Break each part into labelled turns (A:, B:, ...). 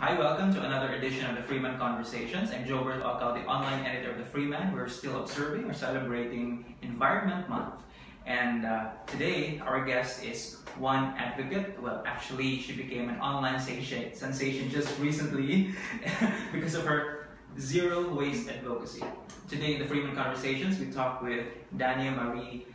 A: Hi, welcome to another edition of the Freeman Conversations. I'm Jobert Ocal, the online editor of the Freeman. We're still observing or celebrating Environment Month. And today, our guest is one advocate. Well, actually, she became an online sensation just recently because of her zero waste advocacy. Today, in the Freeman Conversations, we talk with Daña Marie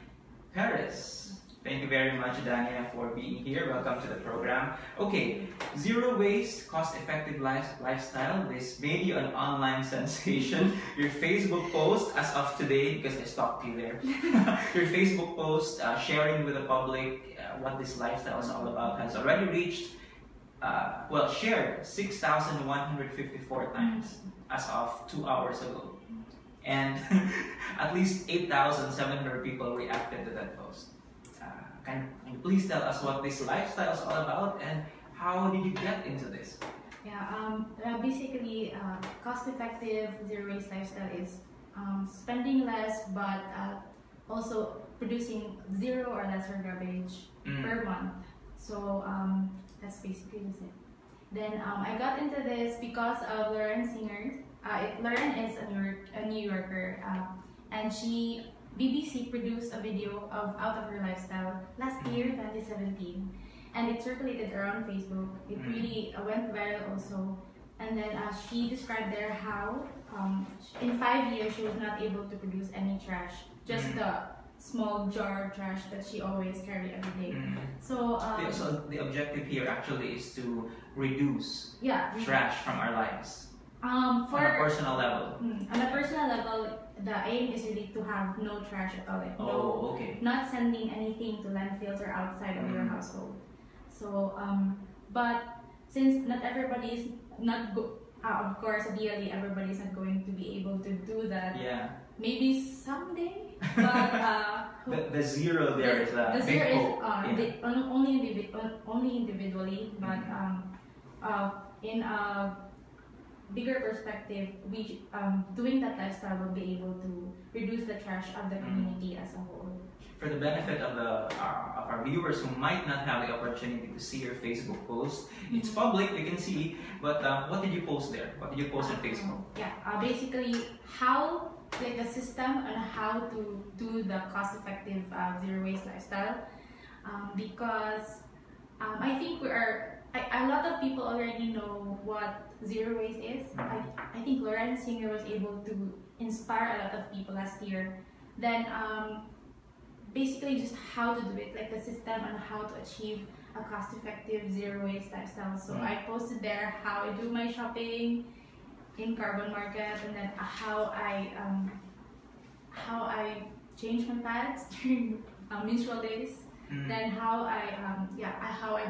A: Perez. Thank you very much, Daña, for being here. Welcome to the program. Okay, zero waste, cost-effective lifestyle. This made you an online sensation. Your Facebook post, as of today, because I stalked you there, your Facebook post sharing with the public what this lifestyle is all about has already reached, shared 6,154 times as of 2 hours ago. And at least 8,700 people reacted to that post. Can you please tell us what this lifestyle is all about and how did you get into this?
B: Yeah, basically, cost-effective zero-waste lifestyle is spending less but also producing zero or lesser garbage per month. So that's basically it. Then I got into this because of Lauren Singer. Lauren is a New Yorker, and BBC produced a video out of her lifestyle last year, 2017, and it circulated around Facebook. It really went viral also. And then she described there how in 5 years she was not able to produce any trash, just the small jar of trash that she always carry every day. So
A: the objective here actually is to reduce trash from our lives. On a personal level.
B: On a personal level, the aim is really to have no trash at all.
A: Okay.
B: Not sending anything to landfills or outside of your household. So, but since not everybody is of course, ideally everybody is not going to be able to do that.
A: Yeah.
B: Maybe someday, but
A: the zero there is a
B: the
A: big
B: zero
A: hope.
B: is only individually, but in a bigger perspective, we doing that lifestyle will be able to reduce the trash of the community as a whole.
A: For the benefit of our viewers who might not have the opportunity to see your Facebook post, it's public, you can see, but what did you post there? What did you post on Facebook?
B: Basically how, like the system on how to do the cost-effective zero waste lifestyle, because I think a lot of people already know what zero waste is. I think Lauren Singer was able to inspire a lot of people last year. Then basically just how to do it, like the system on how to achieve a cost-effective zero waste lifestyle. So I posted there how I do my shopping in Carbon Market, and then how I change my pads during menstrual days. Then how I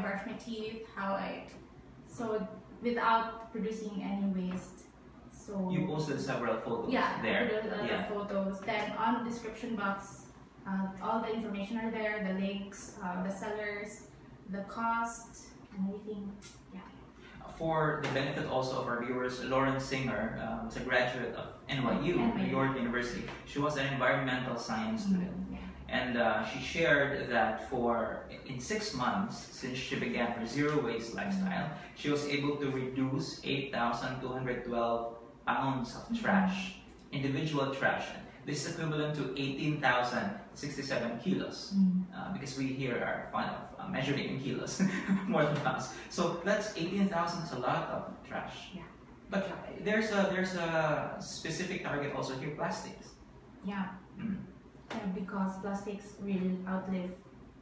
B: brush my teeth, so without producing any waste. So
A: you posted several photos
B: there.
A: there.
B: I posted a lot of photos. Then on the description box, all the information are there, the links, the sellers, the cost, and everything. Yeah.
A: For the benefit also of our viewers, Lauren Singer was a graduate of NYU, New York University. She was an environmental science student. And she shared that in 6 months, since she began her zero waste lifestyle, she was able to reduce 8,212 pounds of trash, individual trash. This is equivalent to 18,067 kilos, because we here are fond of measuring in kilos, more than pounds. So that's 18,000 is a lot of trash.
B: Yeah.
A: But there's a specific target also here, plastics.
B: Yeah. Because plastics really outlive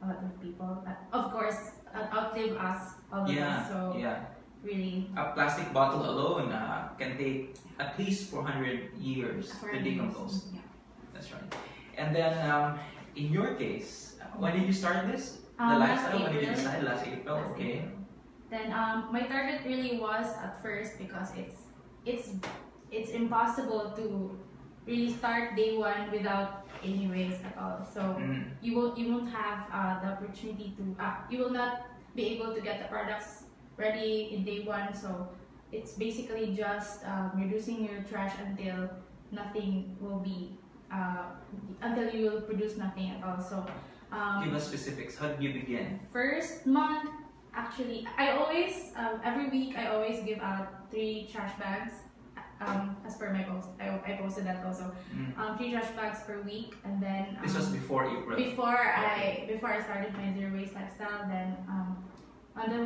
B: a lot of people. Of course, outlive us, all of us. So really,
A: a plastic bottle alone can take at least 400 years to decompose.
B: Yeah.
A: That's right. And then, in your case, when did you start this? The lifestyle. When did you decide? Last April. Okay.
B: Then my target really was at first because it's impossible to really start day one without any waste at all. So you won't have the opportunity to you will not be able to get the products ready in day one. So it's basically just reducing your trash until nothing will be until you will produce nothing at all. So
A: give us specifics. How did you begin?
B: First month actually, I always every week I always give out 3 trash bags. As per my post, I posted that also. 3 trash bags per week, and then
A: this was before April.
B: Before I started my zero waste lifestyle, then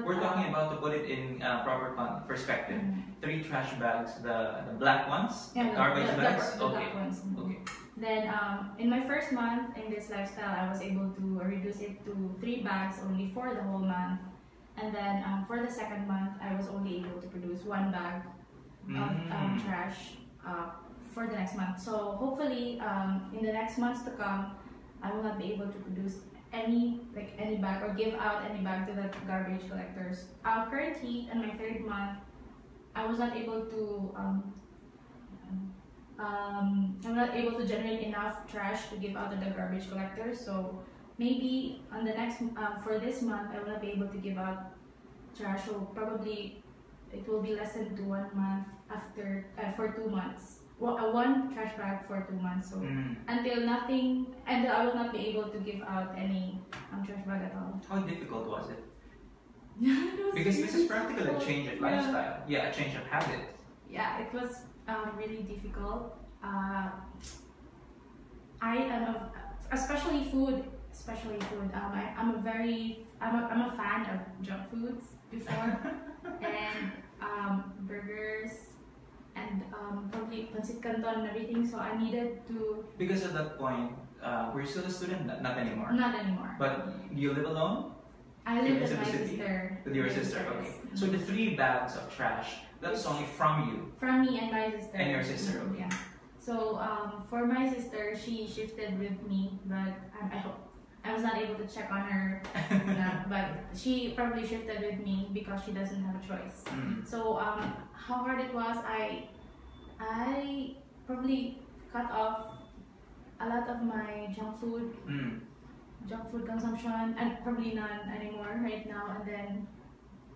A: we're talking about, to put it in proper perspective. 3 trash bags, the black ones, garbage bags.
B: The black ones.
A: Okay.
B: Then in my first month in this lifestyle, I was able to reduce it to 3 bags only for the whole month. And then for the second month, I was only able to produce 1 bag of trash for the next month. So hopefully, in the next months to come, I will not be able to produce any bag or give out any bag to the garbage collectors. Currently, in my 3rd month, I was not able to I'm not able to generate enough trash to give out to the garbage collectors. So maybe on the next for this month, I will not be able to give out trash. So probably it will be less than 1 month after for 2 months. Well, 1 trash bag for 2 months. So until I will not be able to give out any trash bag at all.
A: How difficult was it?
B: It
A: Because
B: really
A: this is practically a change of lifestyle. Yeah, a change of habit.
B: Yeah, it was really difficult. I am especially food. I'm a fan of junk foods before, and burgers, and probably pancit canton and everything. So I needed to.
A: Because at that point, were you still a student? Not anymore.
B: Not anymore.
A: But do you live alone?
B: I live with my sister.
A: With your sister, okay. So the 3 bags of trash, that's only from you?
B: From me and my sister.
A: And your sister, okay.
B: Yeah. So for my sister, she shifted with me, but I hope I was not able to check on her. But she probably shifted with me because she doesn't have a choice. So how hard it was, I probably cut off a lot of my junk food consumption, and probably none anymore right now. And then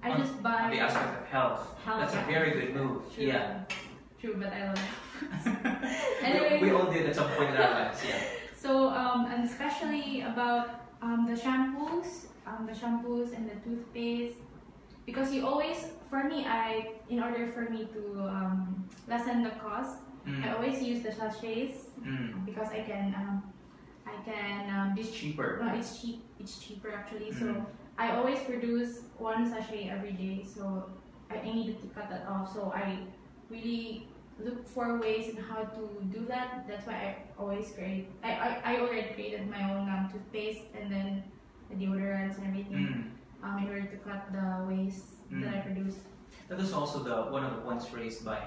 B: I just buy.
A: On the aspect of health, that's a very good move.
B: True.
A: Yeah.
B: True, but I love it.
A: Anyway, we all did at some point in our lives. Yeah.
B: So and especially about the shampoos and the toothpaste, because you always, for me, in order for me to lessen the cost, I always use the sachets because I can.
A: It's cheaper.
B: It's cheaper actually. So I always produce 1 sachet every day. So I needed to cut that off. So I really look for ways in how to do that. That's why I always create. I already created my own toothpaste and then the deodorants and everything in order to cut the waste that I produce.
A: That is also one of the points raised by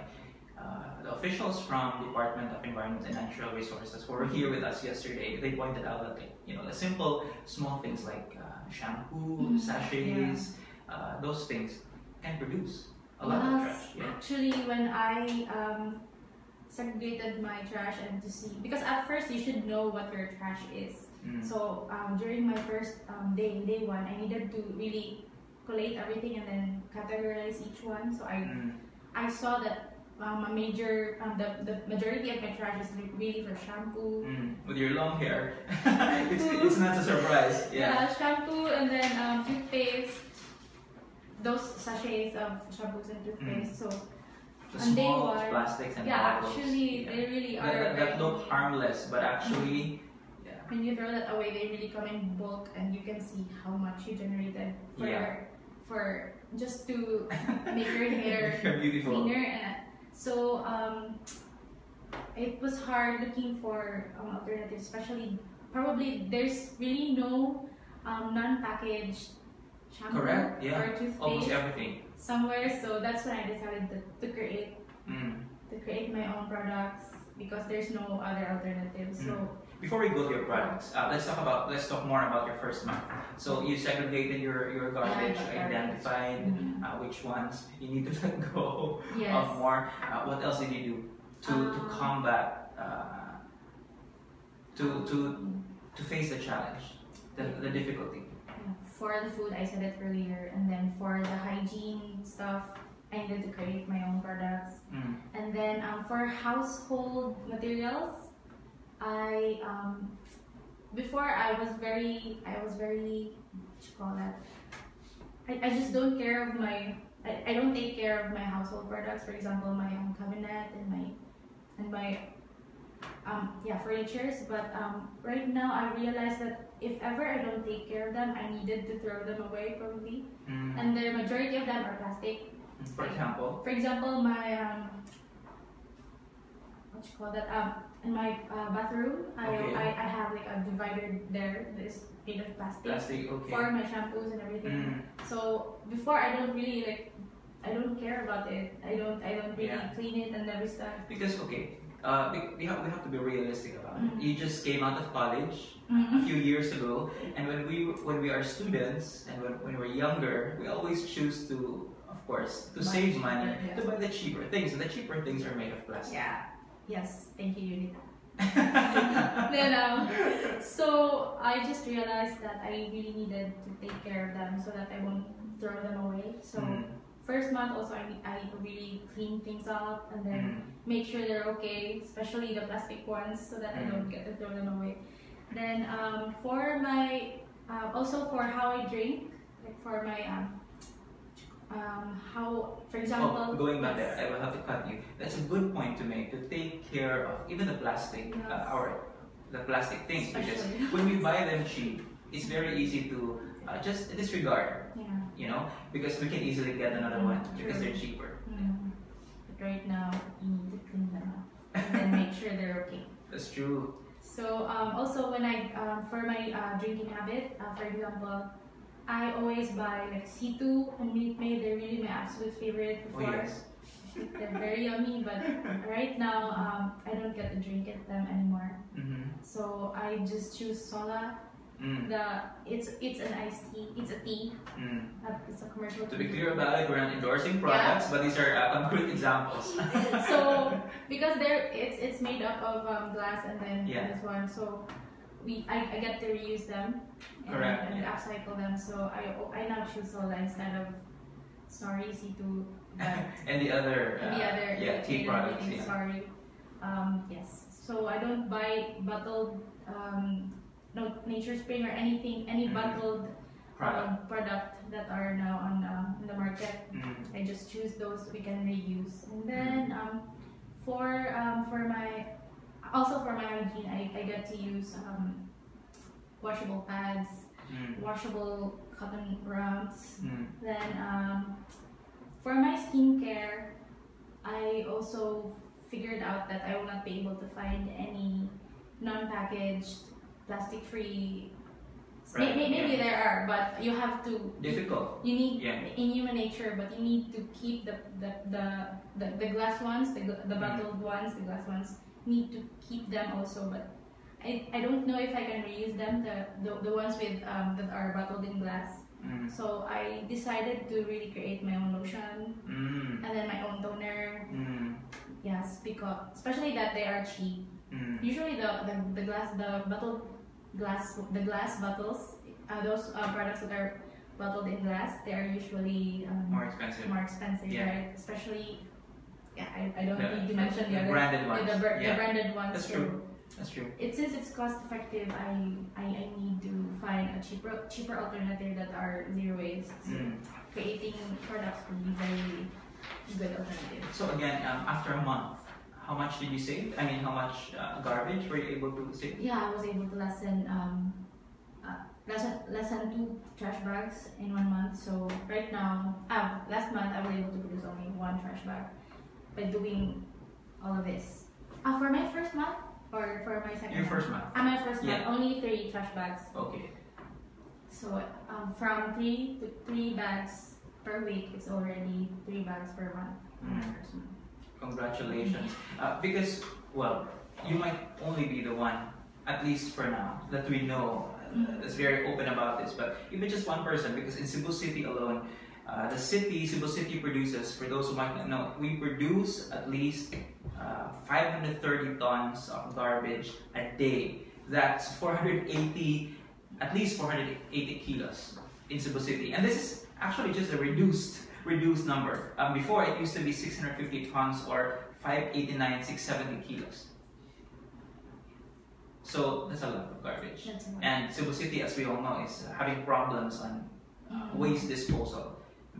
A: the officials from Department of Environment and Natural Resources who were here with us yesterday. They pointed out that the simple, small things like shampoo, sachets, those things can produce a lot of trash. Yeah.
B: Actually, when I segregated my trash and to see, because at first you should know what your trash is. So during my first day 1, I needed to really collate everything and then categorize each one. So I saw that the majority of my trash is really for shampoo.
A: With your long hair, it's not a surprise. Yeah.
B: Shampoo, and then toothpaste. Those sachets of shampoos and toothpaste. So
A: the small plastics and bottles.
B: Actually, they really are.
A: That look harmless, but actually,
B: when you throw that away, they really come in bulk, and you can see how much you generated for just to make your hair cleaner. And so it was hard looking for alternatives, especially probably there's really no non-packaged shampoo or toothpaste.
A: Almost everything
B: somewhere. So that's when I decided to create my own products because there's no other alternatives. So
A: before we go to your products, let's talk more about your first month. So you segregated your garbage, identified which ones you need to let go of more. What else did you do to combat to face the challenge, the difficulty?
B: For the food, I said it earlier, and then for the hygiene stuff, I needed to create my own products. And then for household materials, before I was very what you call that? I just don't care of my I don't take care of my household products. For example, my cabinet and my yeah, furnitures. But right now I realize that if ever I don't take care of them, I needed to throw them away probably. And the majority of them are plastic.
A: For
B: example, my what you call that? In my bathroom, I have like a divider there that is made of plastic, for my shampoos and everything. So before I don't really like, I don't care about it. I don't really clean it and every stuff.
A: Because we have to be realistic about it. You just came out of college a few years ago, and when we are students and when we were younger, we always choose to, of course, to save money, to buy the cheaper things, and the cheaper things are made of plastic.
B: Yeah. Yes. Thank you, Unita. So I just realized that I really needed to take care of them so that I won't throw them away. So first month also I really clean things up and then make sure they're okay, especially the plastic ones, so that I don't get to throw them away. Then for my also for how I drink, like for my how, for example,
A: going back there, I will have to cut you. That's a good point to make, to take care of even the plastic or the plastic things, because when we buy them cheap, it's very easy to just disregard. You know, because we can easily get another one because they're cheaper.
B: But right now, you need to clean them up and then make sure they're okay.
A: That's true.
B: So also when I for my drinking habit, for example, I always buy like C2 and Minute Maid. They're really my absolute favorite. Before they're very yummy, but right now I don't get to drink them anymore. So I just choose Sola. It's an iced tea. It's a tea. It's a commercial.
A: To be clear about it, we're not endorsing products, but these are concrete examples.
B: So because it's made up of glass and then this one, so I get to reuse them and upcycle them. So I now choose Sola instead of C2
A: and the other tea products.
B: Sorry. Yes. So I don't buy bottled no Nature Spring or any bottled product that are now on the market. I just choose those we can reuse. And then for my hygiene, I get to use washable pads, washable cotton rounds. Then for my skincare, I also figured out that I will not be able to find any non-packaged, plastic-free. Maybe there are, but you have to.
A: Difficult.
B: You need in human nature, but you need to keep the glass ones, the bottled ones, the glass ones. Need to keep them also, but I don't know if I can reuse them. The ones with that are bottled in glass. So I decided to really create my own lotion and then my own toner. Yes, because especially that they are cheap. Usually the glass bottles, those products that are bottled in glass, they are usually
A: more expensive.
B: Right? Especially, I don't need to mention the other
A: branded ones.
B: The branded ones.
A: That's true. That's true.
B: Since it's cost effective, I need to find a cheaper alternative that are zero waste. So creating products would be very good alternative.
A: So again, after a month, how much did you save? I mean, how much garbage were you able to save?
B: Yeah, I was able to lessen less than 2 trash bags in 1 month. So right now, last month I was able to produce only 1 trash bag by doing all of this. For my first month or for my second?
A: Your first month.
B: My first month, only 3 trash bags.
A: Okay.
B: So from 3 to 3 bags per week, it's already 3 bags per month. My first month.
A: Congratulations. Because, well, you might only be the one, at least for now, that we know that's very open about this. But even just one person, because in Cebu City alone, Cebu City produces, for those who might not know, we produce at least 530 tons of garbage a day. That's at least 480 kilos in Cebu City. And this is actually just a reduced number. Before it used to be 650 tons or 589, 670 kilos. So that's a lot of garbage. And Cebu City, as we all know, is having problems on waste disposal.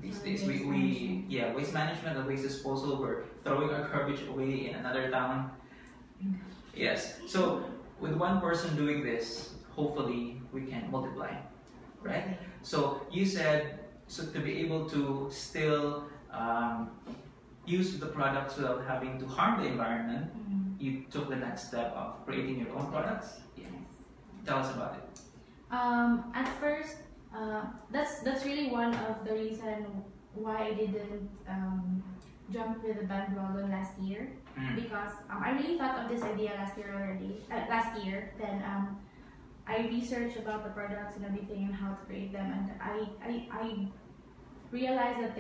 A: These days, waste management and waste disposal. We're throwing our garbage away in another town. Yes. So with one person doing this, hopefully we can multiply, right? So you said, so to be able to still use the products without having to harm the environment, you took the next step of creating your own products.
B: Yes.
A: Tell us about it.
B: At first, that's really one of the reason why I didn't jump with the bandwagon last year, because I really thought of this idea last year already. Then I researched about the products and everything and how to create them, and I realized that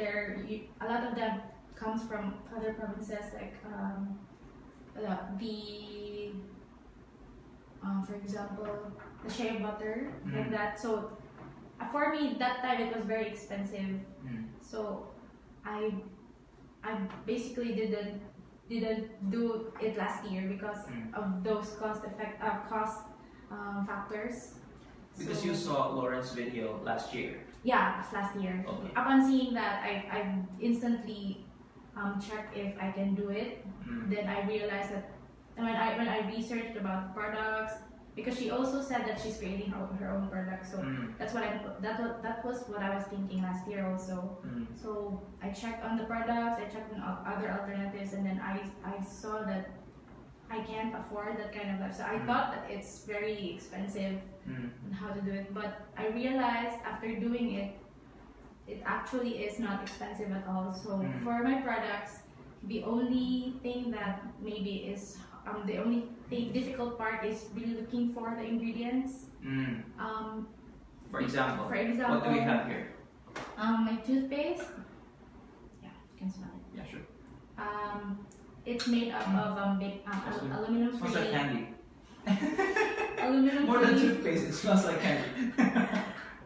B: a lot of them comes from other provinces, like for example, the shea butter, like that. So for me, that time it was very expensive. So I basically didn't do it last year because of those cost factors.
A: Because
B: so,
A: you saw Lauren's video last year.
B: Yeah, last year.
A: Okay.
B: Upon seeing that, I instantly checked if I can do it. Then I realized that when I researched about the products, because she also said that she's creating her own products, so that was what I was thinking last year also. So I checked on the products, I checked on other alternatives, and then I saw that I can't afford that kind of life. So I thought that it's very expensive and how to do it, but I realized after doing it, it actually is not expensive at all. So for my products, the only thing that maybe is the only difficult part is really looking for the ingredients.
A: For example,
B: what
A: do we have here?
B: My toothpaste. Yeah, you can smell it.
A: Yeah, sure.
B: It's made up of aluminum free.
A: Smells like candy.
B: Aluminum
A: More
B: free.
A: than toothpaste, it smells like candy.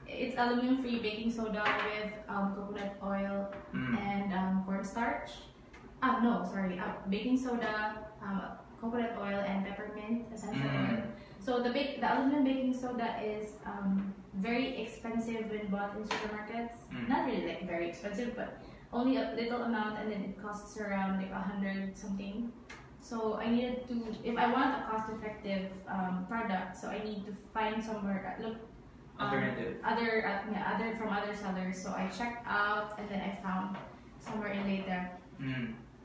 B: It's aluminum free baking soda with coconut oil and cornstarch. Baking soda, coconut oil, and peppermint essential oil. So the aluminum baking soda is very expensive when bought in supermarkets. Not really like very expensive, but only a little amount, and then it costs around like 100 something. So I needed to, if I want a cost-effective product, so I need to find somewhere
A: Alternative.
B: Other from other sellers. So I checked out, and then I found somewhere in Leyte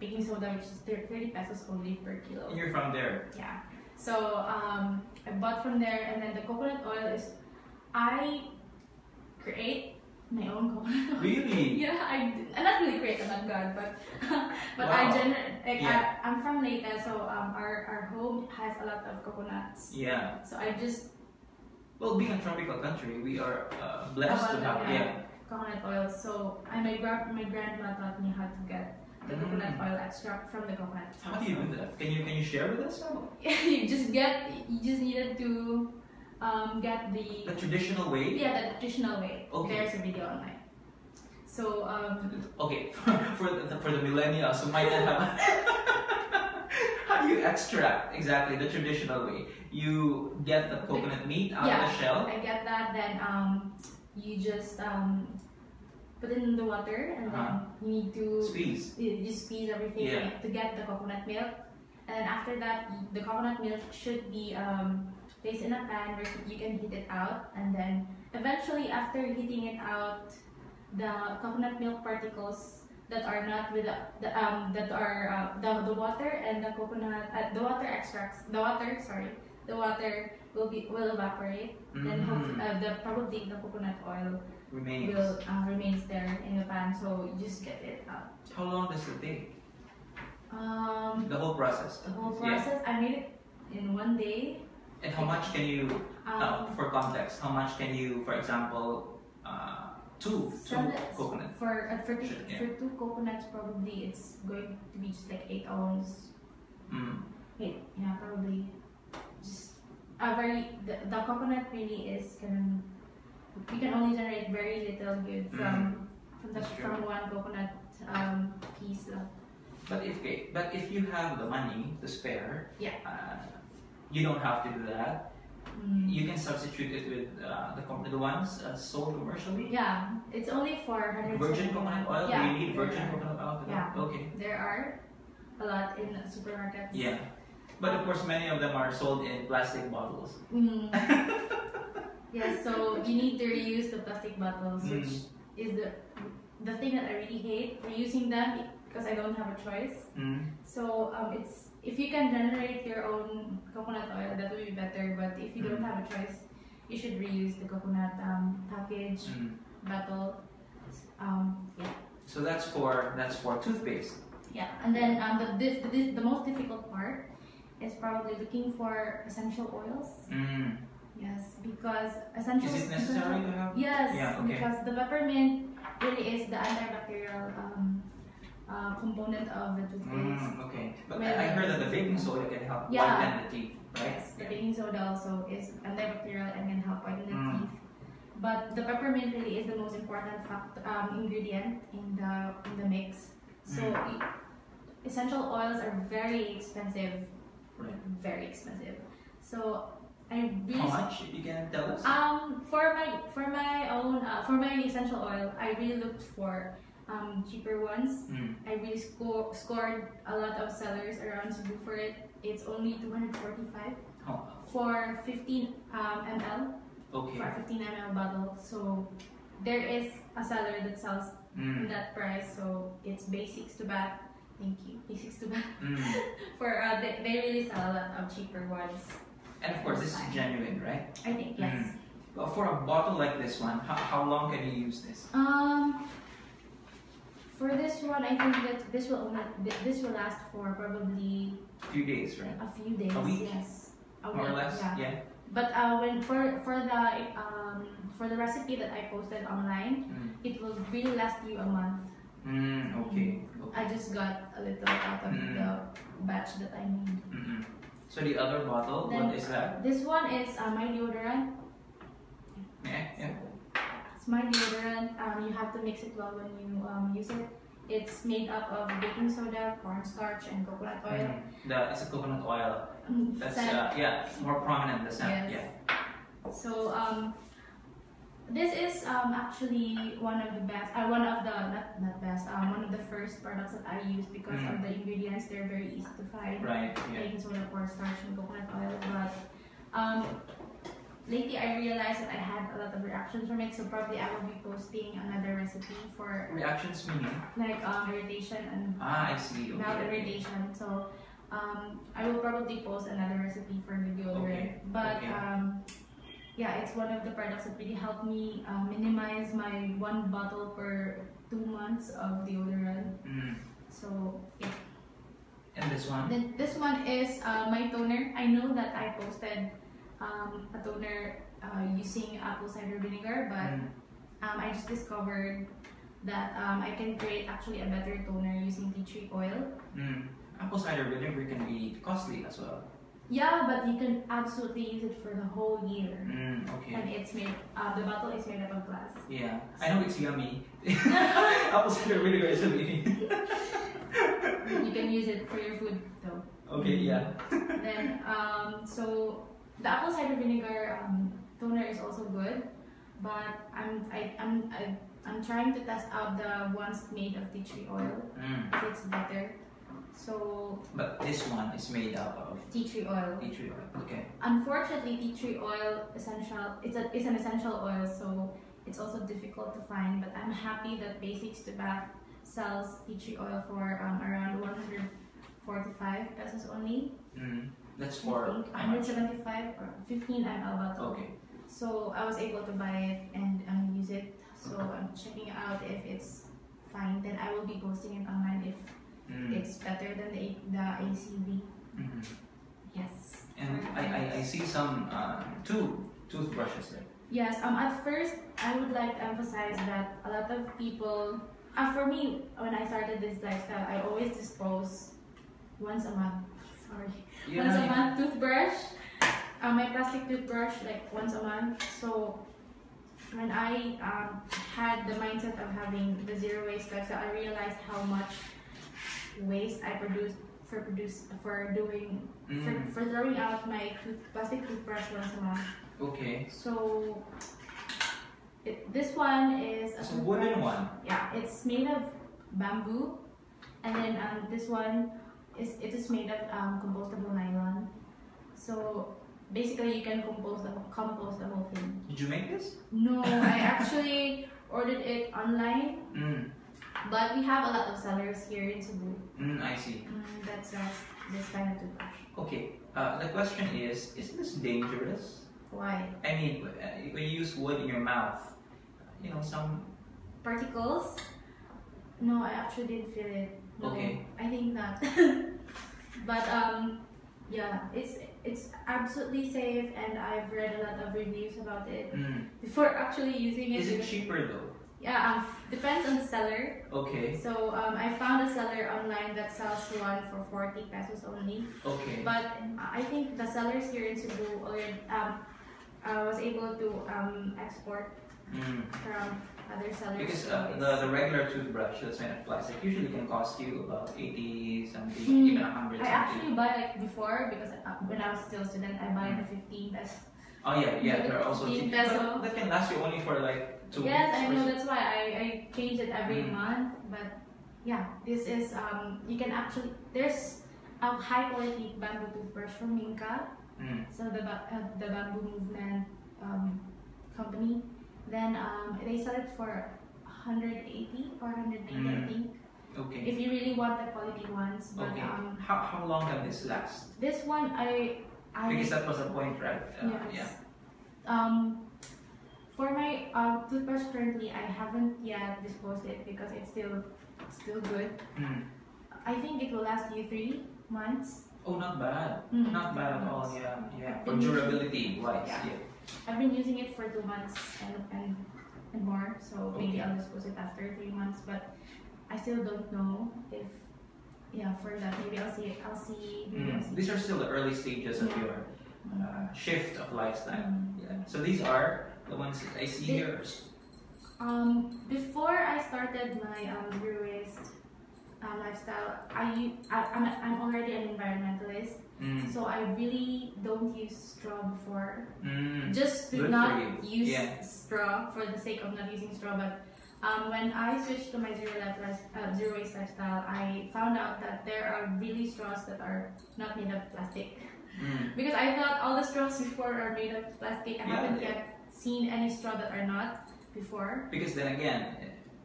B: baking soda, which is 30 pesos only per kilo.
A: And you're from there.
B: Yeah. So I bought from there, and then the coconut oil is, I create my own coconut oil.
A: Really?
B: Yeah, I not really create, I'm not God, but
A: Wow.
B: I'm from Leyte, so our home has a lot of coconuts.
A: Yeah.
B: So I just
A: being a tropical country, we are blessed to have
B: coconut oil. So my grandma taught me how to get the coconut oil extract from the coconut.
A: How do you do that? Can you share with us?
B: you just needed to get the
A: traditional way.
B: Yeah, the traditional way.
A: Okay.
B: There's a video online. So
A: okay, for the millennials who might not have. How do you extract exactly the traditional way? You get the coconut meat out of the shell.
B: I get that. Then you just put it in the water, and then you need to
A: squeeze.
B: You squeeze everything to get the coconut milk. And then after that, the coconut milk should be placed in a pan where you can heat it out. And then eventually, after heating it out, the coconut milk particles that are not with the water and the coconut the water will evaporate. Then probably the coconut oil remains there in the pan, so you just get it out.
A: How long does it take? The whole process.
B: I made it in one day.
A: And how much can you, for context, how much can you, for example, two coconuts?
B: For two coconuts, probably it's going to be just like 8 ounces. Probably just the coconut really is we can only generate very little good from one coconut piece.
A: But if you have the money to spare,
B: yeah.
A: You don't have to do that. you can substitute it with the ones sold commercially?
B: Yeah, it's only for 100
A: virgin coconut oil?
B: Yeah,
A: Do you need virgin coconut oil for that?
B: Yeah.
A: Okay.
B: There are a lot in supermarkets.
A: Yeah. But of course, many of them are sold in plastic bottles.
B: Yeah, so you need to reuse the plastic bottles, which is the thing that I really hate, reusing them because I don't have a choice. So it's if you can generate your own coconut oil, that would be better. But if you don't have a choice, you should reuse the coconut package, bottle. Yeah.
A: So that's for toothpaste.
B: Yeah, and then the most difficult part is probably looking for essential oils. Yes, because essential.
A: Is it necessary to have?
B: Yes,
A: Yeah, okay.
B: because the peppermint really is the antibacterial component of the toothpaste.
A: Okay, but I heard that the baking soda can help
B: Yeah.
A: whiten the teeth, right?
B: Yes, the baking soda also is antibacterial and can help whiten the teeth. But the peppermint really is the most important ingredient in the mix. So essential oils are very expensive,
A: Right.
B: very expensive. So I really
A: How much? If you can tell us.
B: for my essential oil, I really looked for cheaper ones. I really scored a lot of sellers around Cebu for it. It's only 245 for 15 ml.
A: Okay.
B: For a 15 ml bottle. So there is a seller that sells that price. So it's basics to bath. Thank you, basics to bath. For they really sell a lot of cheaper ones.
A: And of course, this is genuine, right?
B: I think yes.
A: Well, for a bottle like this one, how long can you use this?
B: For this one, I think that this will last for probably
A: A few days, right?
B: a few days.
A: A week?
B: Yes, a
A: More or
B: week,
A: less, yeah.
B: But when for the recipe that I posted online, it will really last you a month.
A: Okay.
B: I just got a little out of the batch that I made.
A: So the other bottle,
B: Then
A: what is that?
B: This one is my deodorant.
A: Yeah.
B: It's my deodorant. You have to mix it well when you use it. It's made up of baking soda, cornstarch, and coconut oil.
A: It's a coconut oil. That's
B: Scent.
A: more prominent, the scent.
B: Yes.
A: Yeah.
B: So this is actually one of the best. One of the not best. One of the first products that I use because of the ingredients. They're very easy to find.
A: Right. Yeah.
B: Baking soda, cornstarch, and coconut oil. But lately I realized that I had a lot of reactions from it. So probably I will be posting another recipe for
A: Reactions meaning?
B: like irritation and
A: I see. Okay.
B: mouth irritation. So I will probably post another recipe for the deodorant. But yeah, it's one of the products that really helped me minimize my 1 bottle per 2 months of deodorant. So yeah.
A: And this one?
B: Then this one is my toner. I know that I posted a toner using apple cider vinegar, but I just discovered that I can create actually a better toner using tea tree oil.
A: Apple cider vinegar can be costly as well.
B: Yeah, but you can absolutely use it for the whole year.
A: Okay.
B: And it's made, the bottle is made up of glass.
A: Yeah, I know it's yummy. Apple cider vinegar is yummy.
B: You can use it for your food though.
A: Okay, yeah.
B: Then, so the apple cider vinegar toner is also good, but I'm trying to test out the ones made of tea tree oil. If it's better. So,
A: but this one is made out of
B: tea tree oil.
A: Tea tree oil. Okay.
B: Unfortunately, tea tree oil it's an essential oil, so it's also difficult to find. But I'm happy that Basics to Bath sells tea tree oil for around 145 pesos only.
A: That's for
B: 175 or 15 ml bottle.
A: Okay.
B: So I was able to buy it and use it. So I'm checking out if it's fine. Then I will be posting it online if it's better than the ACV. Yes.
A: And I see some toothbrushes there.
B: Yes. At first, I would like to emphasize that a lot of people. For me, when I started this lifestyle, I always dispose once a month. Sorry.
A: Yeah,
B: Once a month toothbrush. My plastic toothbrush like once a month. So when I had the mindset of having the zero waste lifestyle, I realized how much waste I produced for throwing out my plastic toothbrush once a month.
A: Okay.
B: So this one is
A: a wooden one.
B: Yeah, it's made of bamboo, and then this one is made of compostable nylon. So basically, you can compost the whole thing.
A: Did you make this?
B: No, I actually ordered it online. But we have a lot of sellers here in Cebu.
A: I see.
B: That sells this kind of toothbrush.
A: Okay. The question is this dangerous?
B: Why?
A: I mean, when you use wood in your mouth, some
B: particles. No, I actually didn't feel it. No,
A: okay.
B: I think not. But yeah, it's absolutely safe, and I've read a lot of reviews about it before actually using it.
A: Is it cheaper though?
B: Yeah, depends on the seller.
A: Okay.
B: So I found a seller online that sells one for 40 pesos only.
A: Okay.
B: But I think the sellers here in Cebu already was able to export from other sellers.
A: Because the regular toothbrush that's made of plastic usually can cost you about 80 something, even 100 something.
B: I actually buy like before, because when I was still a student, I buy the 15 pesos.
A: Oh yeah, there are also
B: 15 peso.
A: That can last you only for like 2 weeks.
B: Yes, I know, that's why I change it every month. But yeah, this is you can actually, there's a high quality bamboo toothbrush from Minka. So the bamboo movement company. Then they sell it for 180 or 190, I think.
A: Okay.
B: If you really want the quality ones. But
A: okay. How long can this last?
B: This one
A: because that was the point, right?
B: Yes.
A: Yeah.
B: For my toothbrush currently, I haven't yet disposed it because it's still good. I think it will last you 3 months.
A: Oh, not bad. Not bad at all. Yeah. For durability wise. Yeah.
B: I've been using it for 2 months and more, so maybe I'll dispose it after 3 months. But I still don't know if for that maybe I'll see.
A: These are still the early stages of your shift of lifestyle. Yeah. So these are the ones that I see here.
B: Before I started my zero waste lifestyle, I'm already an environmentalist, so I really don't use straw before. Just to not use straw for the sake of not using straw. But when I switched to my zero waste lifestyle, I found out that there are really straws that are not made of plastic. Because I thought all the straws before are made of plastic. I haven't yet seen any straw that are not before.
A: Because then again,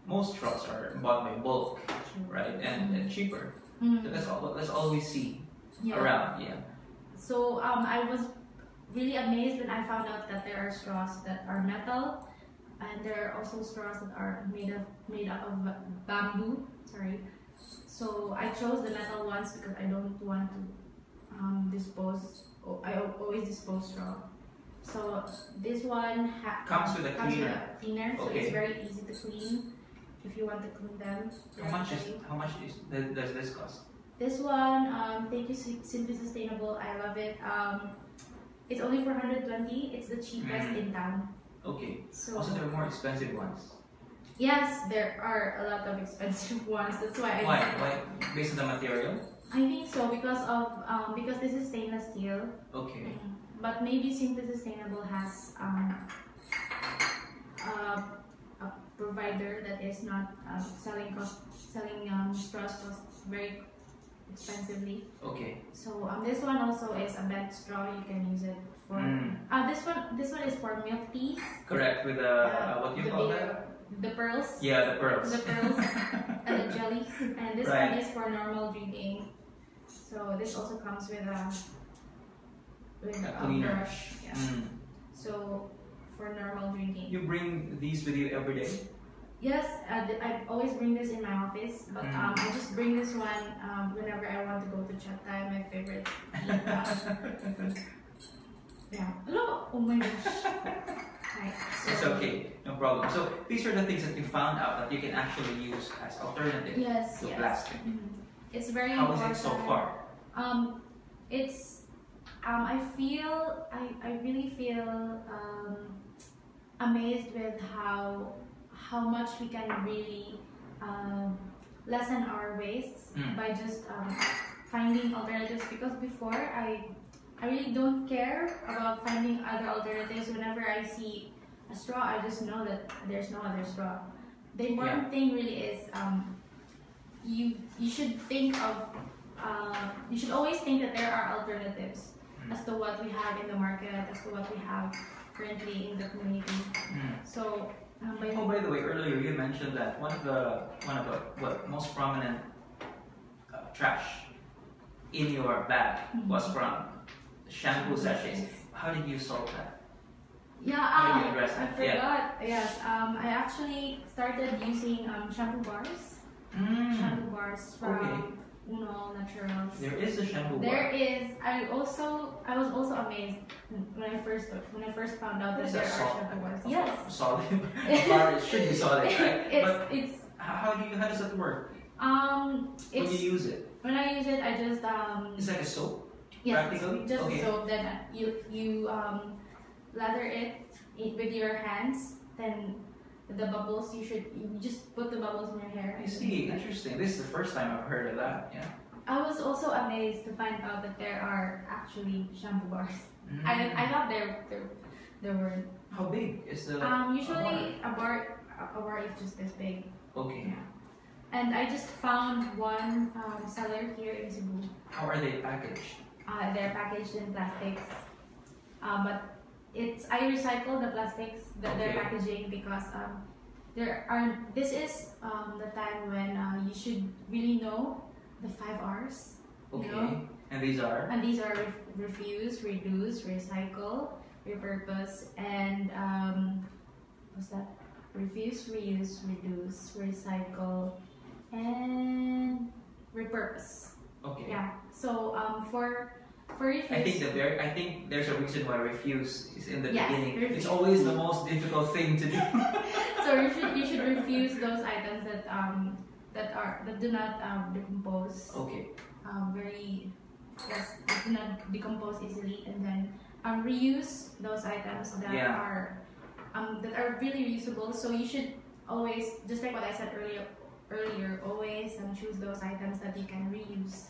A: most straws are bought by bulk, right? And cheaper. So that's all we see around. Yeah.
B: So I was really amazed when I found out that there are straws that are metal, and there are also straws that are made out of bamboo. Sorry. So I chose the metal ones because I don't want to dispose. I always dispose straw. So this one
A: comes with a cleaner.
B: So it's very easy to clean if you want to clean them.
A: How much does this cost?
B: This one, thank you, Simply Sustainable. I love it. It's only for 120. It's the cheapest in town.
A: Okay. So also there are more expensive ones.
B: Yes, there are a lot of expensive ones. That's why.
A: Why? Based on the material?
B: I think so, because this is stainless steel.
A: Okay.
B: But maybe Simply Sustainable has a provider that is not selling straws very expensively.
A: Okay.
B: So this one also is a bent straw. You can use it for. This one is for milk tea.
A: Correct. With what do you call that?
B: The pearls.
A: Yeah, the pearls.
B: The pearls and the jellies. And this one is for normal drinking. So this also comes with a
A: cleaner
B: brush. Yeah. So for normal drinking.
A: You bring these with you every day?
B: Yes, I always bring this in my office, but I just bring this one whenever I want to go to Chatham, my favorite. Yeah. Hello. Oh my gosh. Right. So,
A: it's okay, no problem. So these are the things that you found out that you can actually use as alternatives to plastic.
B: It's very
A: How
B: important.
A: is it so far?
B: It's I really feel amazed with how much we can really lessen our wastes by just finding alternatives, because before I really don't care about finding other alternatives. Whenever I see a straw, I just know that there's no other straw. The important thing really is you should think of you should always think that there are alternatives as to what we have in the market, as to what we have currently in the community. So
A: by the way, earlier you mentioned that one of the most prominent trash in your bag was from shampoo sachets. How did you solve that?
B: Yeah,
A: How did you address
B: I
A: that?
B: forgot. Yes, I actually started using shampoo bars. Shampoo bars from Uno Naturals.
A: There is a shampoo bar.
B: There is. I was also amazed when I first found out that there are shampoo bars. Yes.
A: Solid. Bar, it should be solid, right?
B: It's.
A: How does that work?
B: It's,
A: when you use it.
B: When I use it, I just
A: It's like a soap.
B: Yes,
A: practically?
B: just a soap. Then you lather it with your hands. Then the bubbles, you just put the bubbles in your hair.
A: I see. Interesting. This is the first time I've heard of that. Yeah.
B: I was also amazed to find out that there are actually shampoo bars. I thought there were.
A: How big is the?
B: Usually a bar is just this big.
A: Okay.
B: Yeah. And I just found one seller here in Cebu.
A: How are they packaged?
B: They're packaged in plastics, but I recycle the plastics that they're packaging, because this is the time when you should really know the 5 R's.
A: Okay.
B: You know?
A: And these are?
B: And these are refuse, reduce, recycle, repurpose, and what's that? Refuse, reuse, reduce, recycle, and repurpose.
A: Okay.
B: Yeah. So for refuse,
A: I think there's a reason why refuse is in the beginning.
B: Refuse.
A: It's always the most difficult thing to do.
B: So you should refuse those items that do not decompose.
A: Okay.
B: That do not decompose easily, and then reuse those items that are really reusable. So you should always, just like what I said earlier, always choose those items that you can reuse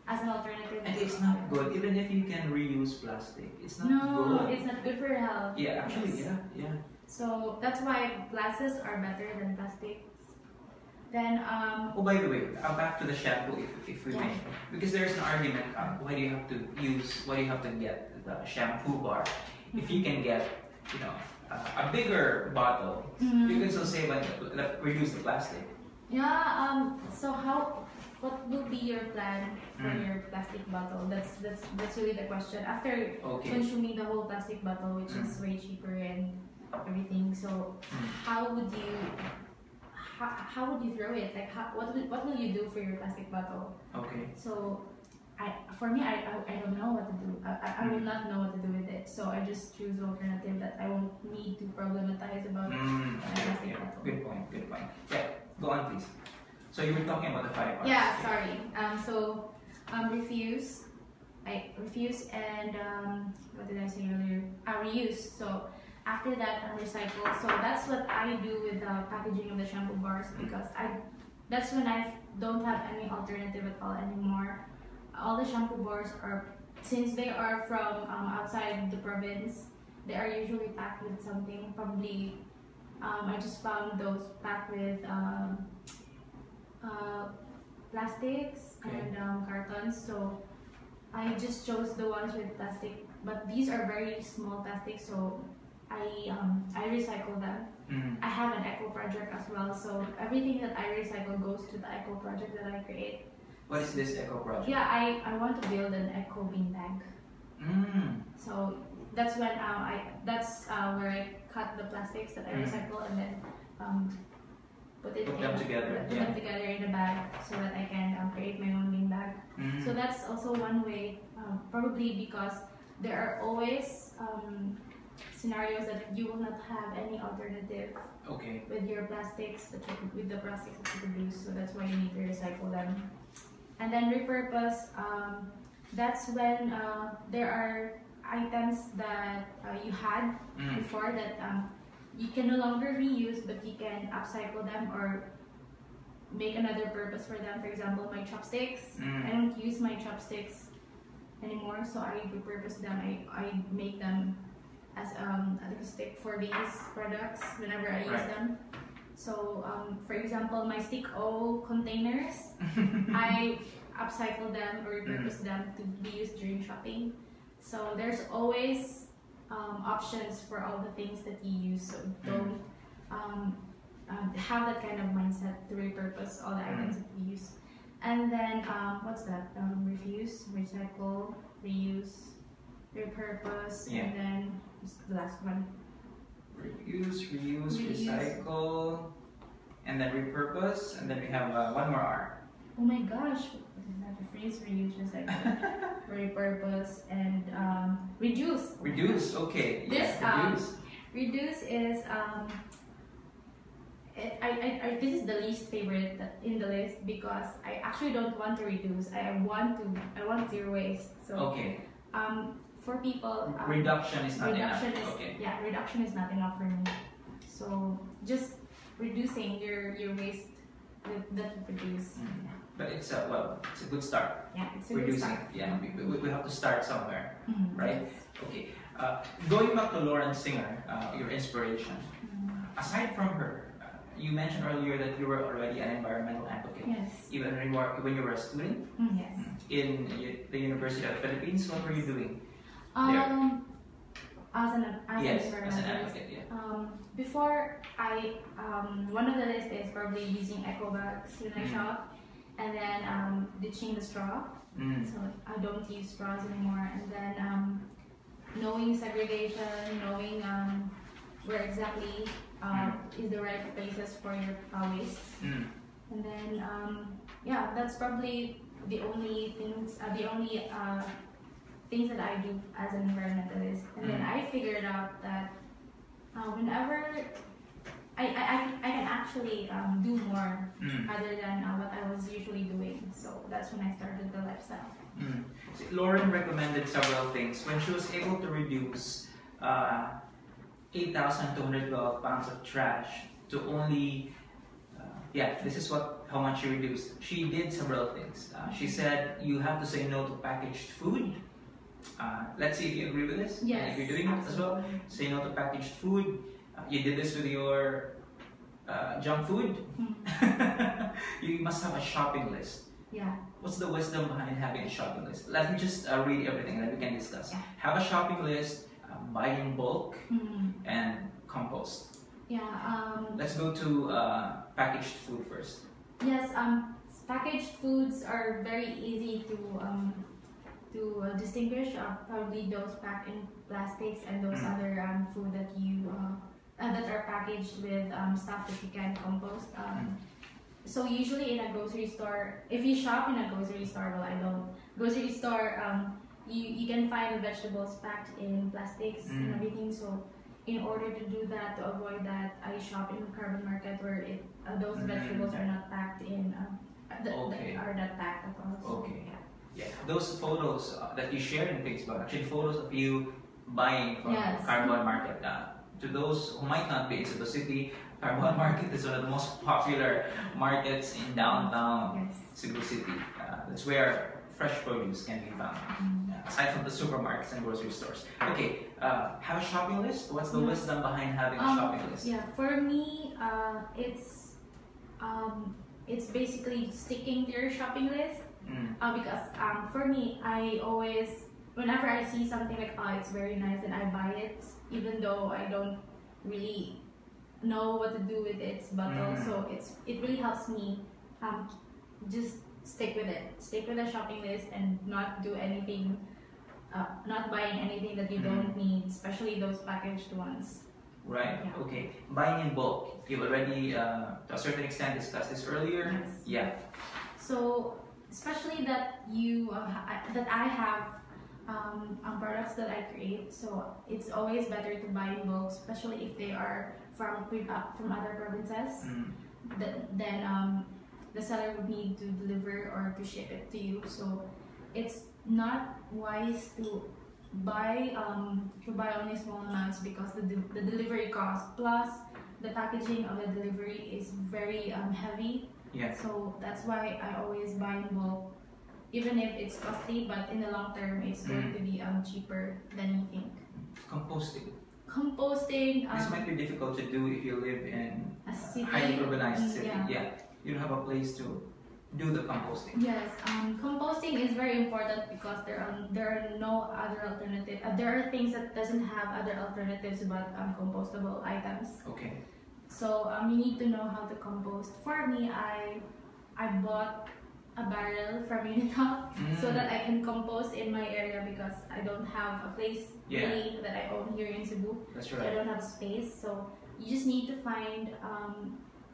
B: as an alternative.
A: And it's not good, even if you can reuse plastic. It's not good.
B: No, it's not good for your health.
A: Yeah, actually, yeah.
B: So that's why glasses are better than plastics. Then
A: by the way, back to the shampoo, if we may, because there's an argument. Why do you have to get the shampoo bar? If you can get, a bigger bottle, you can still save and reduce the plastic.
B: Yeah. So what will be your plan for your plastic bottle? That's really the question. After consuming the whole plastic bottle, which is way cheaper and everything, so how would you throw it? Like, what will you do for your plastic bottle? Okay. So, for me, I don't know what to do. I will not know what to do with it. So I just choose the alternative that I won't need to problematize about my plastic bottle.
A: Good point. Yeah, go on, please. So you were talking about the 5 R's.
B: Yeah, sorry. Refuse. I refuse, and what did I say earlier? Reuse. So after that, recycle. So that's what I do with the packaging of the shampoo bars, because that's when I don't have any alternative at all anymore. All the shampoo bars since they are from outside the province, they are usually packed with something. Probably, I just found those packed with plastics and cartons. So I just chose the ones with plastic, but these are very small plastics, so I recycle them. I have an eco project as well, so everything that I recycle goes to the eco project that I create.
A: What is this eco project?
B: Yeah, I want to build an eco bean bag. So that's when where I cut the plastics that I recycle, and then put them together in a bag, so that I can create my own bean bag. So that's also one way, probably because there are always scenarios that you will not have any alternative with your plastics with the plastics that you produce. So that's why you need to recycle them. And then repurpose, that's when there are items that you had before that you can no longer reuse, but you can upcycle them, or make another purpose for them. For example, my chopsticks. I don't use my chopsticks anymore, so I repurpose them. I make them as a stick for these products whenever I use them. So for example, my stick O containers, I upcycle them or repurpose them to be used during shopping. So there's always options for all the things that you use. So don't have that kind of mindset to repurpose all the items that you use. And then what's that? Refuse, recycle, reuse, repurpose, and then what's the last one?
A: Reuse, recycle, and then repurpose, and then we have one more R.
B: Oh my gosh! Refuse, reuse, recycle, repurpose, and reduce.
A: Reduce. Okay.
B: This
A: reduce.
B: Reduce is this is the least favorite in the list because I actually don't want to reduce. I want zero waste. So
A: okay.
B: For people,
A: reduction is not enough.
B: Yeah, reduction is not enough for me. So just reducing your waste that you produce.
A: But it's a good start.
B: Yeah, it's a
A: reducing.
B: good start.
A: Yeah, we have to start somewhere, right?
B: Yes.
A: Okay. Going back to Lauren Singer, your inspiration. Aside from her, you mentioned earlier that you were already an environmental advocate.
B: Yes.
A: Even when you were a student.
B: Yes.
A: In the University of the Philippines, what were you doing?
B: As an
A: advocate,
B: before one of the lists is probably using eco bags when I shop, and then ditching the straw. So I don't use straws anymore, and then knowing segregation, knowing where exactly is the right places for your waste, and then that's probably the only things things that I do as an environmentalist. And then I figured out that whenever I can actually do more other than what I was usually doing. So that's when I started the lifestyle.
A: See, Lauren recommended several things. When she was able to reduce 8,212 pounds of trash to only, this is how much she reduced. She did several things. She said you have to say no to packaged food. Let's see if you agree with this.
B: Yes,
A: if you're doing it as well, say no to packaged food. You did this with your junk food. You must have a shopping list.
B: Yeah.
A: What's the wisdom behind having a shopping list? Let me just read everything that we can discuss.
B: Yeah.
A: Have a shopping list, buy in bulk, and compost.
B: Yeah.
A: Let's go to packaged food first.
B: Yes. Packaged foods are very easy to distinguish. Probably those packed in plastics and those other food that you that are packaged with stuff that you can compost. So usually in a grocery store, if you shop in a grocery store, well I don't. Grocery store, you can find vegetables packed in plastics and everything. So in order to do that, to avoid that, I shop in carbon market where those vegetables are not packed in. Are not packed at all. So,
A: okay. Yeah, those photos that you share in Facebook, actually photos of you buying from Carbon Market. To those who might not be in Cebu City, Carbon Market is one of the most popular markets in downtown Cebu City. That's where fresh produce can be found, aside from the supermarkets and grocery stores. Okay, have a shopping list? What's the wisdom behind having a shopping list?
B: Yeah, for me, it's basically sticking to your shopping list. Because for me, I always, whenever I see something like, it's very nice, and I buy it, even though I don't really know what to do with it. But also, it really helps me just stick with it, stick with the shopping list, and not do anything, not buying anything that you don't need, especially those packaged ones.
A: Right. Yeah. Okay. Buying in bulk. You've already, to a certain extent, discussed this earlier.
B: Yes.
A: Yeah.
B: So, especially that that I have products that I create, so it's always better to buy in bulk, especially if they are from other provinces. Then the seller would need to deliver or to ship it to you. So it's not wise to buy only small amounts because the delivery cost plus the packaging of the delivery is very heavy.
A: Yeah.
B: So that's why I always buy in bulk, even if it's costly, but in the long term, it's going to be cheaper than you think.
A: Composting.
B: Composting.
A: This might be difficult to do if you live in
B: a city,
A: highly urbanized city.
B: Yeah.
A: You don't have a place to do the composting.
B: Yes, composting is very important because there are no other alternative. There are things that doesn't have other alternatives but compostable items.
A: Okay.
B: So you need to know how to compost. For me, I bought a barrel from Unitop so that I can compost in my area because I don't have a place really that I own here in Cebu.
A: That's right.
B: So I don't have space. So you just need to find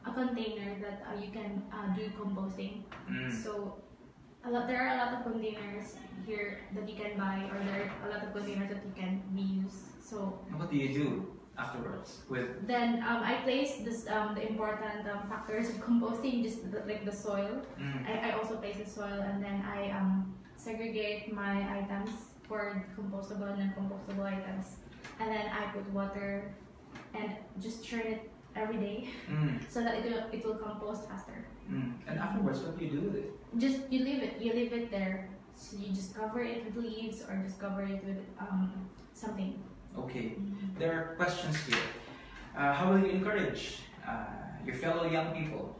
B: a container that you can do composting. So there are a lot of containers here that you can buy, or there are a lot of containers that you can reuse. So
A: what do you do afterwards with?
B: Then I place this the important factors of composting, just like the soil. I also place the soil, and then I segregate my items for compostable and non-compostable items, and then I put water and just churn it every day so that it will compost faster.
A: And afterwards, what do you do with it?
B: Just you leave it there. So you just cover it with leaves or just cover it with something.
A: Okay, there are questions here. How will you encourage your fellow young people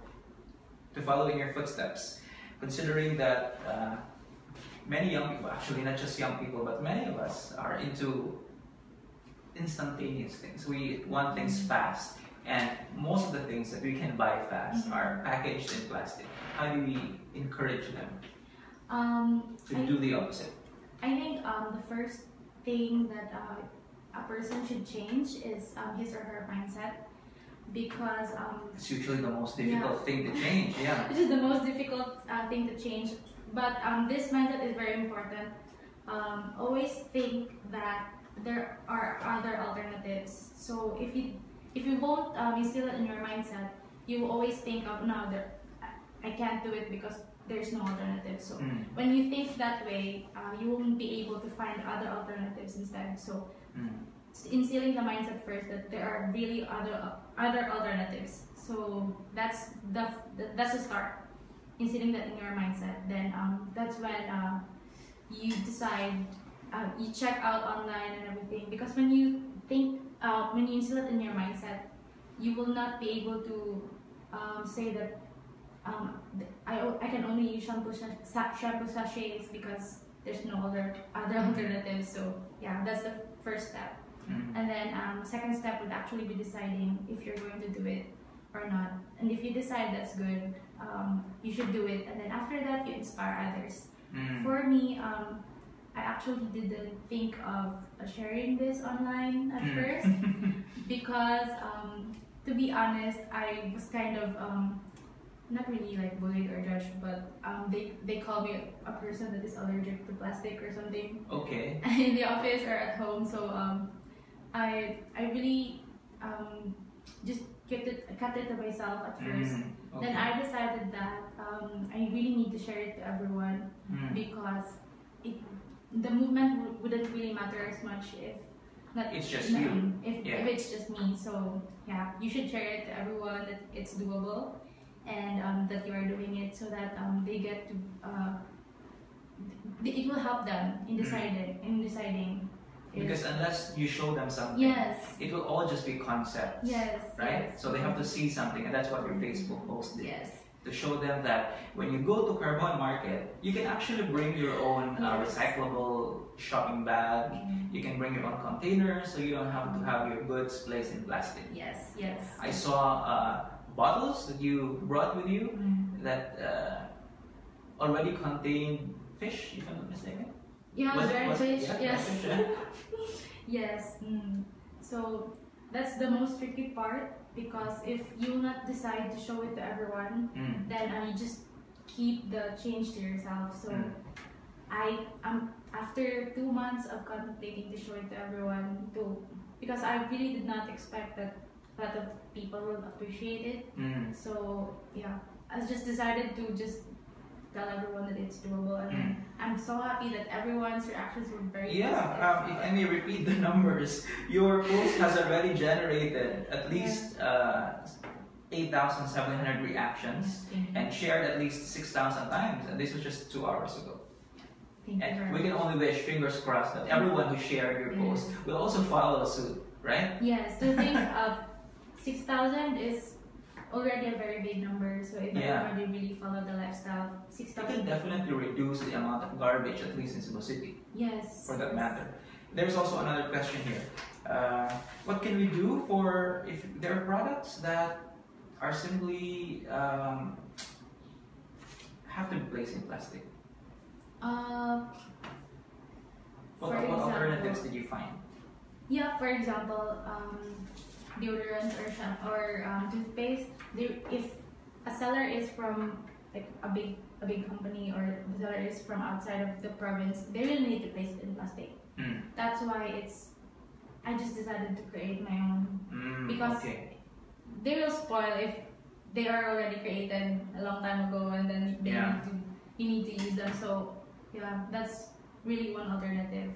A: to follow in your footsteps, considering that many young people, actually not just young people, but many of us are into instantaneous things. We want things fast, and most of the things that we can buy fast are packaged in plastic. How do we encourage them to do the opposite?
B: I think the first thing that a person should change is his or her mindset, because
A: it's usually the most difficult thing to change.
B: This is the most difficult thing to change, but this mindset is very important. Always think that there are other alternatives. So if you won't instill it in your mindset, you will always think of, no, I can't do it because there's no alternative. So when you think that way, you won't be able to find other alternatives instead. So instilling the mindset first that there are really other alternatives. So that's the start. Instilling that in your mindset. Then that's when you decide. You check out online and everything, because when you think, when you instill it in your mindset, you will not be able to say that I can only use shampoo sachets because there's no other alternatives. So yeah, that's the first step. And then second step would actually be deciding if you're going to do it or not. And if you decide that's good, you should do it. And then after that, you inspire others. For me, I actually didn't think of sharing this online at first because, to be honest, I was kind of not really like bullied or judged, but they call me a person that is allergic to plastic or something.
A: Okay.
B: In the office or at home, so I really just kept it to myself at first.
A: Okay.
B: Then I decided that I really need to share it to everyone because the movement wouldn't really matter as much if
A: it's just you.
B: If it's just me. So yeah, you should share it to everyone that it's doable and that you are doing it, so that they get to it will help them in deciding.
A: Because unless you show them something, it will all just be concepts. Right? So they have to see something, and that's what your Facebook post did. To show them that when you go to Carbon Market, you can actually bring your own recyclable shopping bag. You can bring your own container, so you don't have to have your goods placed in plastic. I saw bottles that you brought with you that already contained fish, if I'm not mistaken.
B: Fish. Yes. So that's the most tricky part, because if you will not decide to show it to everyone, then you just keep the change to yourself. So I after 2 months of contemplating to show it to everyone too, because I really did not expect that a lot of people will appreciate it. So yeah, I just decided to just tell everyone that it's doable, and I'm so happy that everyone's reactions were very positive.
A: If I may repeat the numbers, your post has already generated at least 8,700 reactions and shared at least 6,000 times, and this was just 2 hours ago. And we can only wish, fingers crossed, that everyone who shared your post will also follow suit, right?
B: Yes, to think 6,000 is already a very big number, so if everybody really follow the lifestyle, 6,000
A: it can definitely reduce the amount of garbage, at least in Cebu City.
B: Yes.
A: For that matter. There's also another question here. What can we do for if there are products that are simply have to be placed in plastic? What alternatives did you find?
B: Yeah, for example, deodorants or toothpaste. If a seller is from like a big company, or the seller is from outside of the province, they really need to place it in plastic. That's why I just decided to create my own, because they will spoil if they are already created a long time ago, and then you need to use them. So yeah, that's really one alternative.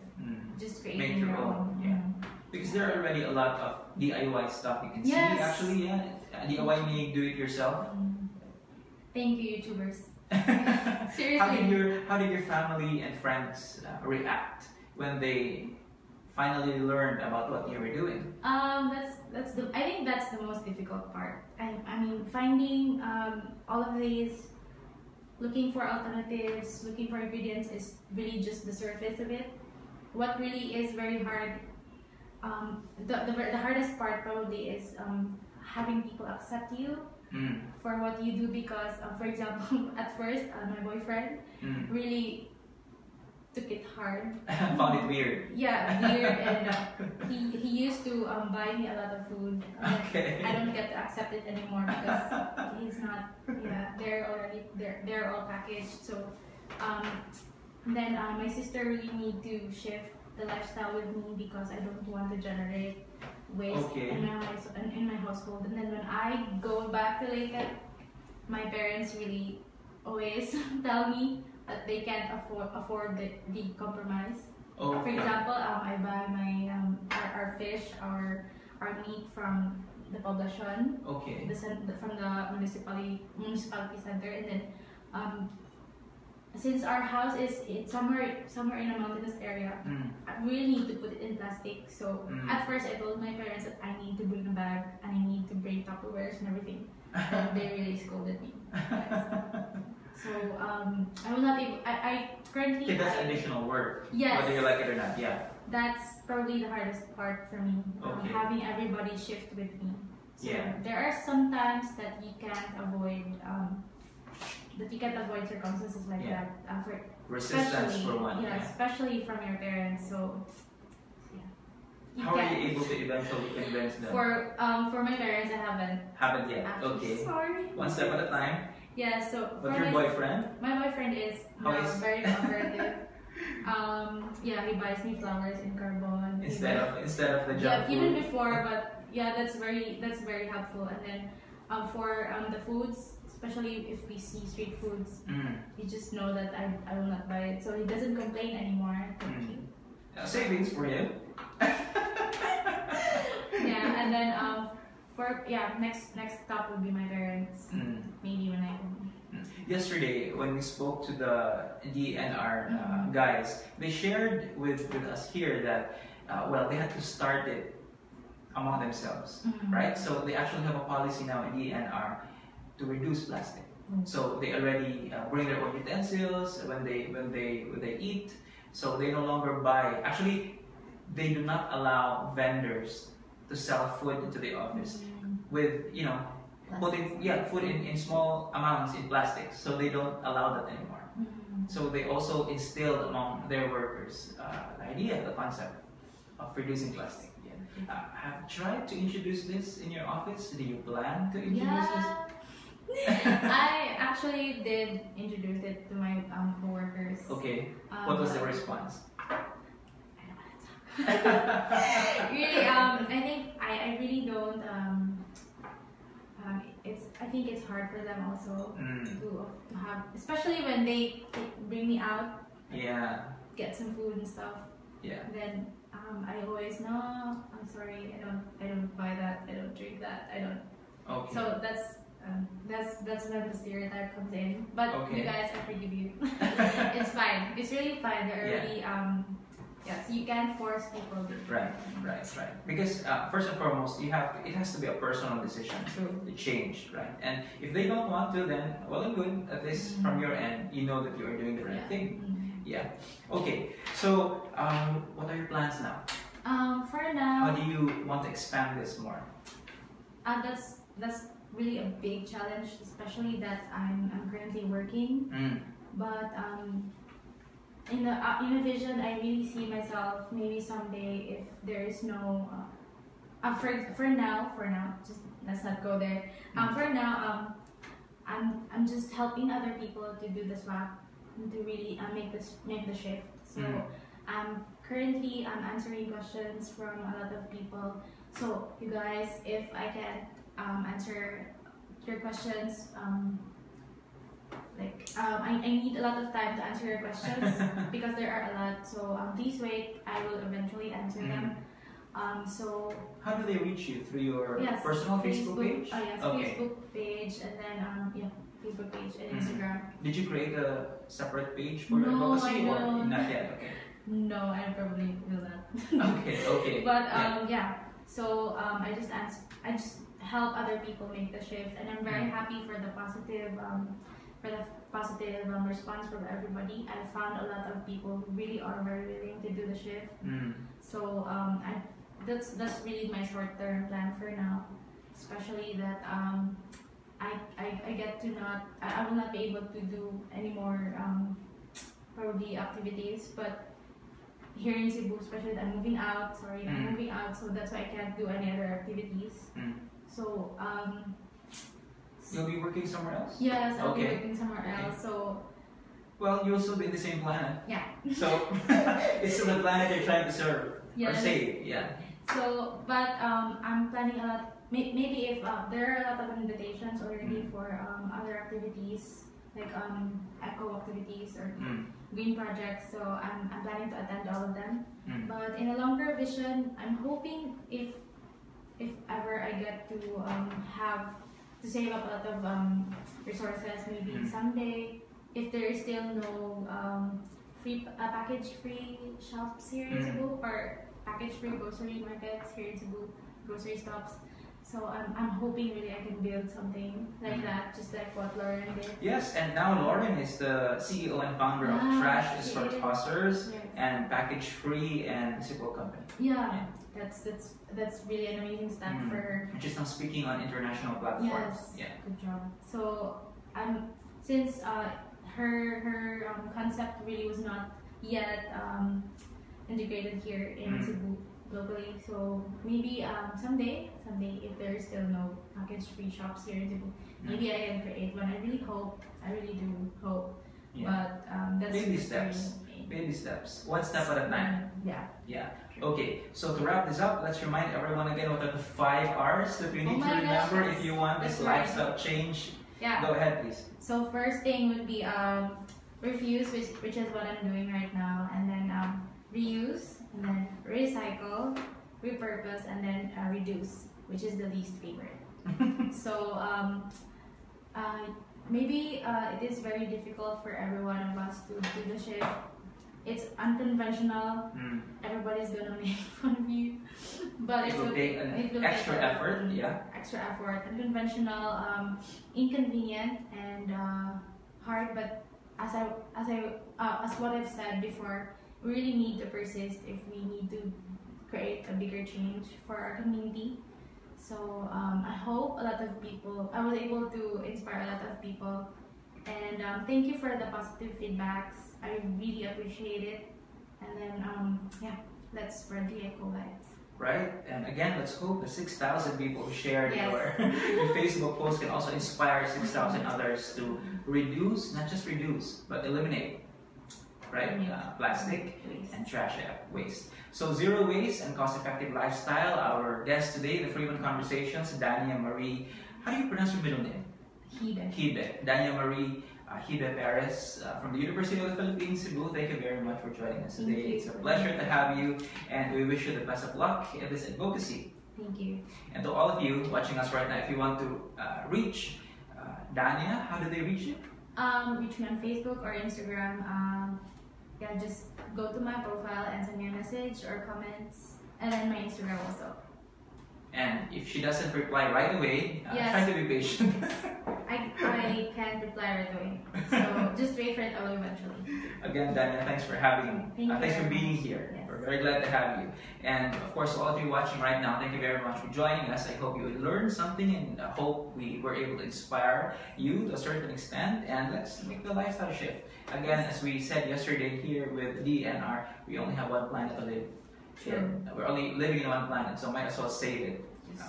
B: Just creating your own.
A: Because there are already a lot of DIY stuff you can see. Actually, DIY meaning do it yourself.
B: Thank you, YouTubers. Seriously.
A: How did your family and friends react when they finally learned about what you were doing?
B: I think that's the most difficult part. I mean, finding all of these, looking for alternatives, looking for ingredients is really just the surface of it. What really is very hard, the hardest part probably is having people accept you for what you do, because for example, at first my boyfriend really took it hard.
A: Found it weird.
B: Yeah, weird, and he used to buy me a lot of food. I don't get to accept it anymore because he's not. Yeah, they're all packaged. So then my sister really need to shift the lifestyle with me, because I don't want to generate waste in my household. And then when I go back to Leyte, my parents really always tell me that they can't afford the compromise. For example, I buy my our fish, our meat from the poblacion, from the municipality center, and then since our house is somewhere in a mountainous area, I really need to put it in plastic. So at first I told my parents that I need to bring a bag and I need to bring Tupperwares and everything. But they really scolded me. So I will not able. I currently.
A: That's additional work.
B: Yes.
A: Whether you like it or not,
B: That's probably the hardest part for me. Having everybody shift with me. So there are some times that you can't avoid. Circumstances like that. For
A: resistance for one.
B: Especially from your parents. So.
A: How are you able to eventually convince them?
B: For my parents, I haven't.
A: Haven't yet.
B: Actually, sorry.
A: One step at a time.
B: Yeah. So.
A: But your boyfriend?
B: My boyfriend is very cooperative. He buys me flowers in carbon.
A: Instead of the junk
B: Yeah,
A: food.
B: even before, but that's very helpful. And then for the foods, especially if we see street foods, you just know that I will not buy it. So he doesn't complain anymore. Thank you.
A: Savings for him.
B: And then next stop would be my parents. Maybe when I go.
A: Yesterday, when we spoke to the DNR guys, they shared with us here that they had to start it among themselves, right? So they actually have a policy now in DNR to reduce plastic. So they already bring their own utensils when they eat. So they no longer buy. Actually, they do not allow vendors to sell food into the office with putting food in small amounts in plastic. So they don't allow that anymore. So they also instilled among their workers the concept of reducing plastic. Have you tried to introduce this in your office? Do you plan to introduce this?
B: I actually did introduce it to my coworkers.
A: Okay. What was the response?
B: Really, I think I really don't. I think it's hard for them also to have, especially when they bring me out. Get some food and stuff. Then I always I'm sorry, I don't buy that. I don't drink that. I don't.
A: Okay.
B: So that's when the stereotype comes in. But
A: Okay.
B: you guys, I forgive you. It's fine. It's really fine. They're already yes, you can't force people to.
A: Right. Because first and foremost, it has to be a personal decision to change, right? And if they don't want to, then well and good. At least from your end, you know that you are doing the right thing. Yeah. Okay. So, what are your plans now?
B: For now,
A: How do you want to expand this more?
B: That's really a big challenge, especially that I'm currently working. But in a vision, I really see myself maybe someday if there is no for now, just let's not go there. For now, I'm just helping other people to do the swap and to really make the shift. So currently I'm answering questions from a lot of people. So you guys, if I can answer your questions, I need a lot of time to answer your questions because there are a lot. So please wait. I will eventually answer them. So
A: how do they reach you? Through your personal Facebook page?
B: Yes, Facebook page, and then Facebook page and Instagram.
A: Did you create a separate page for advocacy or not yet? Okay.
B: No, I probably will not.
A: Okay.
B: But so I just help other people make the shift, and I'm very happy for the positive response from everybody. I found a lot of people who really are very willing to do the shift. So that's really my short-term plan for now, especially that I get to I will not be able to do any more probably activities, but here in Cebu, especially that I'm moving out, so that's why I can't do any other activities. So
A: you'll be working somewhere else?
B: Yes, I'll be working somewhere else. So
A: well, you'll still be in the same planet.
B: Yeah.
A: So it's still the planet you're trying to serve or save. Yeah.
B: So, but I'm planning a lot. Maybe if there are a lot of invitations already for other activities like eco activities or green projects. So I'm planning to attend all of them. But in a longer vision, I'm hoping if ever I get to have to save up a lot of resources, maybe someday, if there is still no package-free shops here in Cebu or package-free grocery markets here in Cebu, grocery stops. So I'm hoping really I can build something like that, just like what Lauren did.
A: Yes, and now Lauren is the CEO and founder of Trash is for Tossers and Package Free and Municipal Company.
B: Yeah. That's really an amazing step for her.
A: Which is now speaking on international platforms.
B: Yes, good job. So since her concept really was not yet integrated here in Cebu locally, so maybe someday if there is still no package-free shops here in Cebu, maybe I can create one. I really do hope. But that's
A: baby steps, one step at a time. Yeah. Okay, so to wrap this up, let's remind everyone again what are the 5 R's that we need to remember if you want this lifestyle change. Go ahead, please.
B: So first thing would be refuse, which is what I'm doing right now, and then reuse, and then recycle, repurpose, and then reduce, which is the least favorite. So maybe it is very difficult for every one of us to do the shift. It's unconventional. Everybody's gonna make fun of you, but
A: it will take extra effort.
B: Extra effort, unconventional, inconvenient, and hard. But as what I've said before, we really need to persist if we need to create a bigger change for our community. So I hope a lot of people, I was able to inspire a lot of people, and thank you for the positive feedbacks. I really appreciate it. And then let's spread the eco lights.
A: Right, and again, let's hope the 6,000 people who shared your Facebook post can also inspire 6,000 others to reduce, not just reduce, but eliminate, right? Plastic and trash waste. So zero waste and cost-effective lifestyle. Our guest today, the Freeman Conversations, Daña Marie. How do you pronounce your middle name?
B: Gibe.
A: Daña Marie Gibe Perez from the University of the Philippines, Cebu. Thank you very much for joining us today. It's a pleasure to have you, and we wish you the best of luck in this advocacy.
B: Thank you.
A: And to all of you watching us right now, if you want to reach Daña, how do they reach you?
B: Reach me on Facebook or Instagram. Yeah, just go to my profile and send me a message or comments, and then my Instagram also.
A: And if she doesn't reply right away,
B: Yes.
A: try to be patient.
B: I can't reply right away, so just wait for it. I will eventually.
A: Again, Daña, thanks for having, thanks for being here.
B: Yes.
A: We're very glad to have you. And of course, all of you watching right now, thank you very much for joining us. I hope you learned something, and I hope we were able to inspire you to a certain extent. And let's make the lifestyle shift. Again, as we said yesterday here with DNR, we only have one planet to live.
B: True.
A: We're only living in one planet, so might as well save it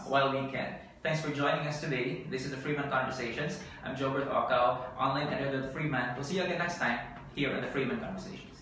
A: while we can. Thanks for joining us today. This is the Freeman Conversations. I'm Jobert Ocao, online editor of Freeman. We'll see you again next time here on the Freeman Conversations.